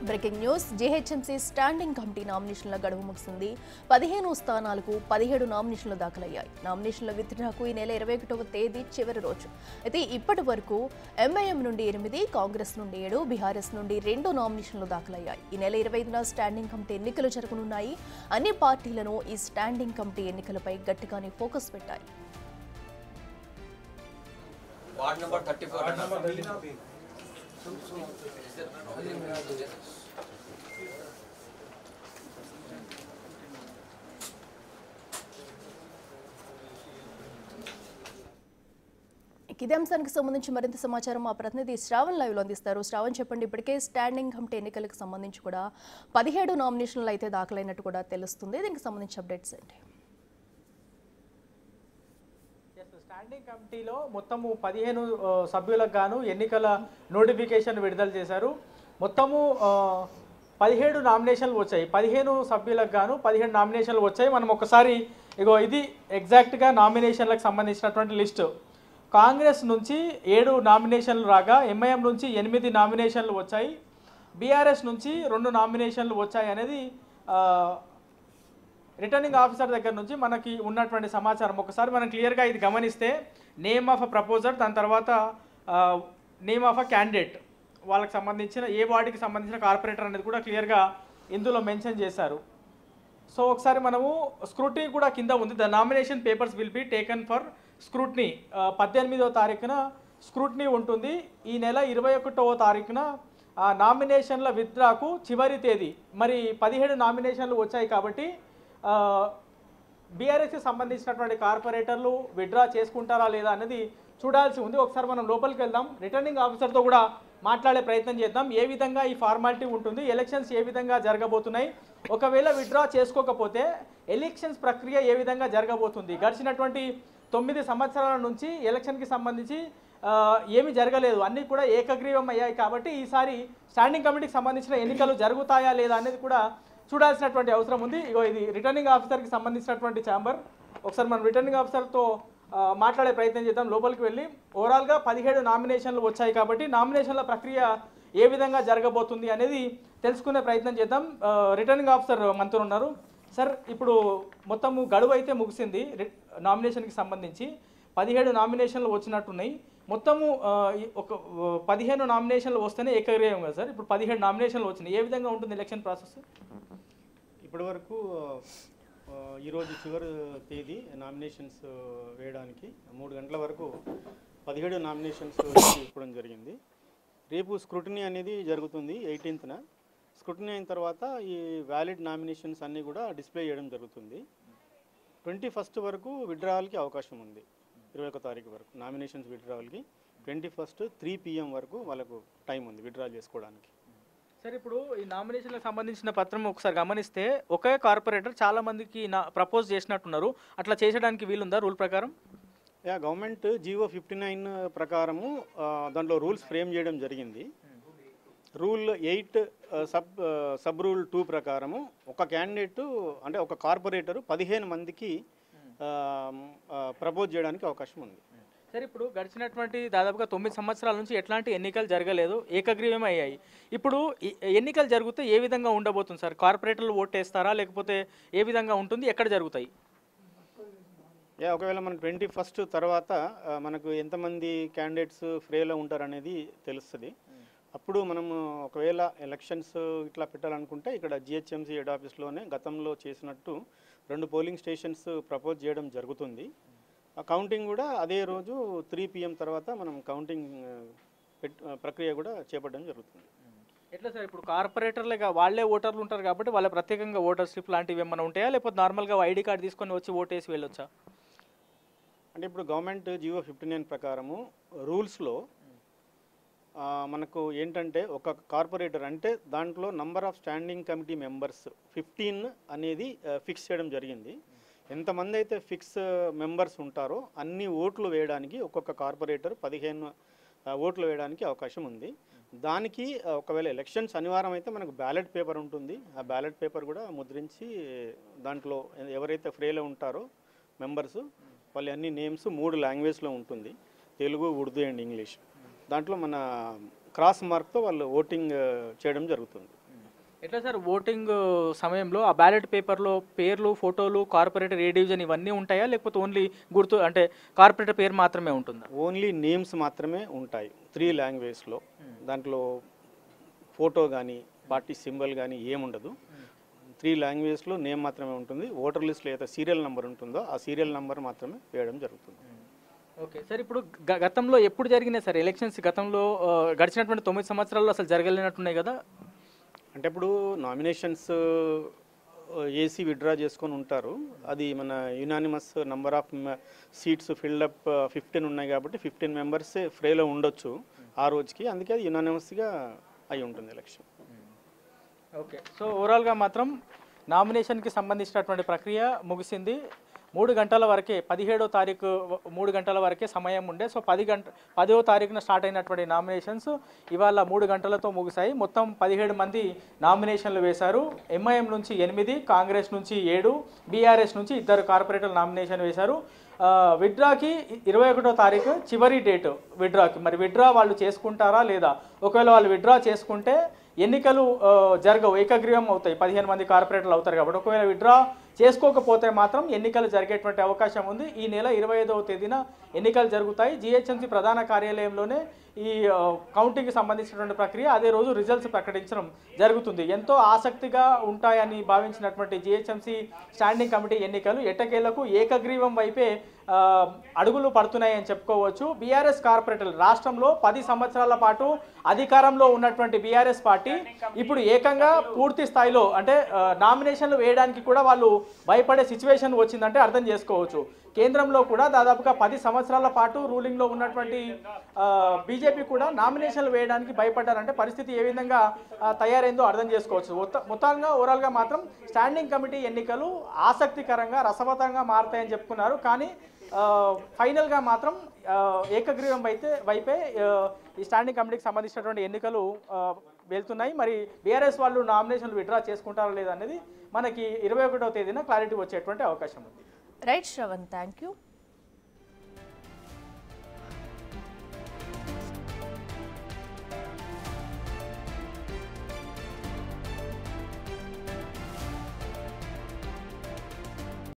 Breaking news GHMC standing committee నామినేషన్ల గడువు ముగిసింది. 15 స్థానాలకు 17 నామినేషన్లు దాఖలయ్యాయి. నామినేషన్ల విత్డ్రాకు ఈ నెల 21వ తేదీ చివరి రోజు. అయితే ఇప్పటి వరకు ఎంఐఎం నుండి 8, కాంగ్రెస్ నుండి 7, బీఆర్ఎస్ నుండి 2 నామినేషన్లు దాఖలయ్యాయి. ఈ నెల 25న స్టాండింగ్ కమిటీ ఎన్నికలు జరగనున్నాయి. అన్ని పార్టీలను ఈ స్టాండింగ్ కమిటీ ఎన్నికలపై గట్టిగానే ఫోకస్ పెట్టాయి. వార్డ్ నంబర్ 34 ఇదే అంశానికి సంబంధించి మరింత సమాచారం మా ప్రతినిధి శ్రావణ్ లైవ్ లో అందిస్తారు. శ్రావణ్, చెప్పండి. ఇప్పటికే స్టాండింగ్ కమిటీ ఎన్నికలకు సంబంధించి కూడా 17 నామినేషన్లు అయితే దాఖలైనట్టు కూడా తెలుస్తుంది. దీనికి సంబంధించి అప్డేట్స్ ఏంటి? స్టాండింగ్ కమిటీలో మొత్తము 15 సభ్యులకు గాను ఎన్నికల నోటిఫికేషన్ విడుదల చేశారు. మొత్తము 17 నామినేషన్లు వచ్చాయి. 15 సభ్యులకు గాను 17 నామినేషన్లు వచ్చాయి. మనం ఒకసారి ఇది ఎగ్జాక్ట్గా నామినేషన్లకు సంబంధించినటువంటి లిస్టు. కాంగ్రెస్ నుంచి 7 నామినేషన్లు రాగా ఎంఐఎం నుంచి 8 నామినేషన్లు వచ్చాయి. బీఆర్ఎస్ నుంచి 2 నామినేషన్లు వచ్చాయి అనేది రిటర్నింగ్ ఆఫీసర్ దగ్గర నుంచి మనకి ఉన్నటువంటి సమాచారం. ఒకసారి మనం క్లియర్గా ఇది గమనిస్తే నేమ్ ఆఫ్ అ ప్రపోజర్, దాని తర్వాత నేమ్ ఆఫ్ అ క్యాండిడేట్, వాళ్ళకి సంబంధించిన ఏ వార్డుకి సంబంధించిన కార్పొరేటర్ అనేది కూడా క్లియర్గా ఇందులో మెన్షన్ చేశారు. సో ఒకసారి మనము స్క్రూటినీ కూడా కింద ఉంది. The nomination papers will be taken for scrutiny. 18వ తారీఖున స్క్రూటినీ ఉంటుంది. ఈ నెల 21వ తారీఖున నామినేషన్ల విత్డ్రాకు చివరి తేదీ. మరి 17 నామినేషన్లు వచ్చాయి కాబట్టి బీఆర్ఎస్కి సంబంధించినటువంటి కార్పొరేటర్లు విత్డ్రా చేసుకుంటారా లేదా అనేది చూడాల్సి ఉంది. ఒకసారి మనం లోపలికి వెళ్దాం, రిటర్నింగ్ ఆఫీసర్తో కూడా మాట్లాడే ప్రయత్నం చేద్దాం. ఏ విధంగా ఈ ఫార్మాలిటీ ఉంటుంది, ఎలక్షన్స్ ఏ విధంగా జరగబోతున్నాయి, ఒకవేళ విత్డ్రా చేసుకోకపోతే ఎలక్షన్స్ ప్రక్రియ ఏ విధంగా జరగబోతుంది. గడిచినటువంటి 9 సంవత్సరాల నుంచి ఎలక్షన్కి సంబంధించి ఏమీ జరగలేదు, అన్నీ కూడా ఏకగ్రీవం అయ్యాయి. కాబట్టి ఈసారి స్టాండింగ్ కమిటీకి సంబంధించిన ఎన్నికలు జరుగుతాయా లేదా అనేది కూడా చూడాల్సినటువంటి అవసరం ఉంది. ఇది రిటర్నింగ్ ఆఫీసర్కి సంబంధించినటువంటి ఛాంబర్. ఒకసారి మనం రిటర్నింగ్ ఆఫీసర్తో మాట్లాడే ప్రయత్నం చేద్దాం. లోపలికి వెళ్ళి ఓవరాల్గా 17 నామినేషన్లు వచ్చాయి కాబట్టి నామినేషన్ల ప్రక్రియ ఏ విధంగా జరగబోతుంది అనేది తెలుసుకునే ప్రయత్నం చేద్దాం. రిటర్నింగ్ ఆఫీసర్ మనతో ఉన్నారు. సార్, ఇప్పుడు మొత్తము గడువు అయితే ముగిసింది. నామినేషన్కి సంబంధించి 17 నామినేషన్లు వచ్చినట్టున్నాయి. మొత్తము ఒక 15 నామినేషన్లు వస్తేనే ఏకగ్రీవం కదా సార్. ఇప్పుడు 17 నామినేషన్లు వచ్చినాయి. ఏ విధంగా ఉంటుంది ఎలక్షన్ ప్రాసెస్? ఇప్పటి వరకు ఈరోజు చివరి తేదీ నామినేషన్స్ వేయడానికి 3 గంటల వరకు 17 నామినేషన్స్ ఇవ్వడం జరిగింది. రేపు స్క్రూటినీ అనేది జరుగుతుంది 18న. స్క్రూటినీ అయిన తర్వాత ఈ వ్యాలిడ్ నామినేషన్స్ అన్నీ కూడా డిస్ప్లే చేయడం జరుగుతుంది. 21st వరకు విత్డ్రావల్కి అవకాశం ఉంది. 21వ తారీఖు వరకు నామినేషన్స్ విత్డ్రావల్కి 21st 3 PM వరకు వాళ్ళకు టైం ఉంది విత్డ్రా చేసుకోవడానికి. సార్, ఇప్పుడు ఈ నామినేషన్లకు సంబంధించిన పత్రం ఒకసారి గమనిస్తే ఒకే కార్పొరేటర్ చాలా మందికి ప్రపోజ్ చేసినట్టున్నారు. అట్లా చేసడానికి వీలుందా రూల్ ప్రకారం? గవర్నమెంట్ జీవో 59 ప్రకారము దాంట్లో రూల్స్ ఫ్రేమ్ చేయడం జరిగింది. రూల్ 8 సబ్ రూల్ 2 ప్రకారము ఒక క్యాండిడేట్ అంటే ఒక కార్పొరేటరు 15 మందికి ప్రపోజ్ చేయడానికి అవకాశం ఉంది. సరే, ఇప్పుడు గడిచినటువంటి దాదాపుగా 9 సంవత్సరాల నుంచి ఎట్లాంటి ఎన్నికలు జరగలేదు, ఏకగ్రీవం అయ్యాయి. ఇప్పుడు ఎన్నికలు జరిగితే ఏ విధంగా ఉండబోతుంది సార్? కార్పొరేటర్లు ఓటేస్తారా లేకపోతే ఏ విధంగా ఉంటుంది, ఎక్కడ జరుగుతాయి? ఒకవేళ మన 21st తర్వాత మనకు ఎంతమంది క్యాండిడేట్స్ ఫ్రీలో ఉంటారనేది తెలుస్తుంది. అప్పుడు మనము ఒకవేళ ఎలక్షన్స్ ఇట్లా పెట్టాలనుకుంటే ఇక్కడ జిహెచ్ఎంసీ హెడ్ ఆఫీస్లోనే గతంలో చేసినట్టు 2 పోలింగ్ స్టేషన్స్ ప్రపోజ్ చేయడం జరుగుతుంది. కౌంటింగ్ కూడా అదే రోజు 3 PM తర్వాత మనం కౌంటింగ్ ప్రక్రియ కూడా చేపట్టడం జరుగుతుంది. ఎట్లా సార్, ఇప్పుడు కార్పొరేటర్లుగా వాళ్ళే ఓటర్లు ఉంటారు కాబట్టి వాళ్ళ ప్రత్యేకంగా ఓటర్ స్లిప్ లాంటివి ఏమైనా ఉంటాయా లేకపోతే నార్మల్గా ఐడి కార్డు తీసుకొని వచ్చి ఓటేసి వెళ్ళొచ్చా? అంటే ఇప్పుడు గవర్నమెంట్ జీవో 59 ప్రకారము రూల్స్లో మనకు ఏంటంటే ఒక కార్పొరేటర్ అంటే దాంట్లో number of standing committee members 15 అనేది ఫిక్స్ చేయడం జరిగింది. ఎంతమంది అయితే ఫిక్స్ మెంబర్స్ ఉంటారో అన్ని ఓట్లు వేయడానికి ఒక్కొక్క కార్పొరేటర్ 15 ఓట్లు వేయడానికి అవకాశం ఉంది. దానికి ఒకవేళ ఎలక్షన్స్ అనివార్యం అయితే మనకు బ్యాలెట్ పేపర్ ఉంటుంది. ఆ బ్యాలెట్ పేపర్ కూడా ముద్రించి దాంట్లో ఎవరైతే ఫ్రీలో ఉంటారో మెంబర్స్ వాళ్ళ అన్ని నేమ్స్ 3 లాంగ్వేజ్లో ఉంటుంది, తెలుగు, ఉర్దూ అండ్ ఇంగ్లీష్. దాంట్లో మన క్రాస్ మార్క్తో వాళ్ళు ఓటింగ్ చేయడం జరుగుతుంది. ఎట్లా సార్ ఓటింగ్ సమయంలో ఆ బ్యాలెట్ పేపర్లో పేర్లు, ఫోటోలు, కార్పొరేటర్ ఏ డివిజన్ ఇవన్నీ ఉంటాయా, లేకపోతే ఓన్లీ గుర్తు అంటే కార్పొరేటర్ పేరు మాత్రమే ఉంటుందా? ఓన్లీ నేమ్స్ మాత్రమే ఉంటాయి 3 లాంగ్వేజ్లో. దాంట్లో ఫోటో కానీ పార్టీ సింబల్ కానీ ఏముండదు. 3 లాంగ్వేజ్లో నేమ్ మాత్రమే ఉంటుంది. ఓటర్ లిస్ట్లో ఏదైతే సీరియల్ నెంబర్ ఉంటుందో ఆ సీరియల్ నెంబర్ మాత్రమే వేయడం జరుగుతుంది. ఓకే సార్, ఇప్పుడు గతంలో ఎప్పుడు జరిగినాయి సార్ ఎలక్షన్స్? గతంలో గడిచినటువంటి 9 సంవత్సరాల్లో అసలు జరగలేనట్టున్నాయి కదా. అంటే ఇప్పుడు నామినేషన్స్ ఏసీ విత్డ్రా చేసుకొని ఉంటారు. అది మన unanimous number of seats filled up 15 ఉన్నాయి కాబట్టి 15 మెంబర్సే ఫ్రీలో ఉండొచ్చు ఆ రోజుకి. అందుకే అది యునానిమస్గా అయి ఉంటుంది ఎలక్షన్. ఓకే, సో ఓవరాల్గా మాత్రం నామినేషన్కి సంబంధించినటువంటి ప్రక్రియ ముగిసింది. 3 గంటల వరకే 17వ తారీఖు 3 గంటల వరకే సమయం ఉండే. సో 10వ తారీఖున స్టార్ట్ అయినటువంటి నామినేషన్స్ ఇవాళ 3 గంటలతో ముగిశాయి. మొత్తం 17 మంది నామినేషన్లు వేశారు. ఎంఐఎం నుంచి 8, కాంగ్రెస్ నుంచి 7, బీఆర్ఎస్ నుంచి 2 కార్పొరేటర్లు నామినేషన్ వేశారు. విత్డ్రాకి 21వ తారీఖు చివరి డేటు విత్డ్రాకి. మరి విత్డ్రా వాళ్ళు చేసుకుంటారా లేదా? ఒకవేళ వాళ్ళు విత్డ్రా చేసుకుంటే ఎన్నికలు జరగవు, ఏకగ్రీవం అవుతాయి. 15 మంది కార్పొరేటర్లు అవుతారు కాబట్టి. ఒకవేళ విత్డ్రా చేసుకోకపోతే మాత్రం ఎన్నికలు జరిగేటువంటి అవకాశం ఉంది. ఈ నెల 25వ తేదీన ఎన్నికలు జరుగుతాయి. జిహెచ్ఎంసీ ప్రధాన కార్యాలయంలోనే ఈ కౌంటింగ్కి సంబంధించినటువంటి ప్రక్రియ అదే రోజు రిజల్ట్స్ ప్రకటించడం జరుగుతుంది. ఎంతో ఆసక్తిగా ఉంటాయని భావించినటువంటి జిహెచ్ఎంసీ స్టాండింగ్ కమిటీ ఎన్నికలు ఎట్టకేలకు ఏకగ్రీవం వైపే అడుగులు పడుతున్నాయని చెప్పుకోవచ్చు. బీఆర్ఎస్ కార్పొరేటర్లు రాష్ట్రంలో 10 సంవత్సరాల పాటు అధికారంలో ఉన్నటువంటి బీఆర్ఎస్ పార్టీ ఇప్పుడు ఏకంగా పూర్తి స్థాయిలో అంటే నామినేషన్లు వేయడానికి కూడా వాళ్ళు భయపడే సిచ్యువేషన్ వచ్చిందంటే అర్థం చేసుకోవచ్చు. కేంద్రంలో కూడా దాదాపుగా 10 సంవత్సరాల పాటు రూలింగ్లో ఉన్నటువంటి బీజేపీ కూడా నామినేషన్లు వేయడానికి భయపడ్డారంటే పరిస్థితి ఏ విధంగా తయారైందో అర్థం చేసుకోవచ్చు. మొత్తంగా ఓవరాల్గా మాత్రం స్టాండింగ్ కమిటీ ఎన్నికలు ఆసక్తికరంగా రసవతంగా మారుతాయని చెప్పుకున్నారు. కానీ ఫైనల్గా మాత్రం ఏకగ్రీవం వైపే ఈ స్టాండింగ్ కమిటీకి సంబంధించినటువంటి ఎన్నికలు వెళ్తున్నాయి. మరి బీఆర్ఎస్ వాళ్ళు నామినేషన్లు విత్డ్రా చేసుకుంటారా లేదా అనేది మనకి 21వ తేదీన క్లారిటీ వచ్చేటువంటి అవకాశం ఉంది. Right Shravan, thank you.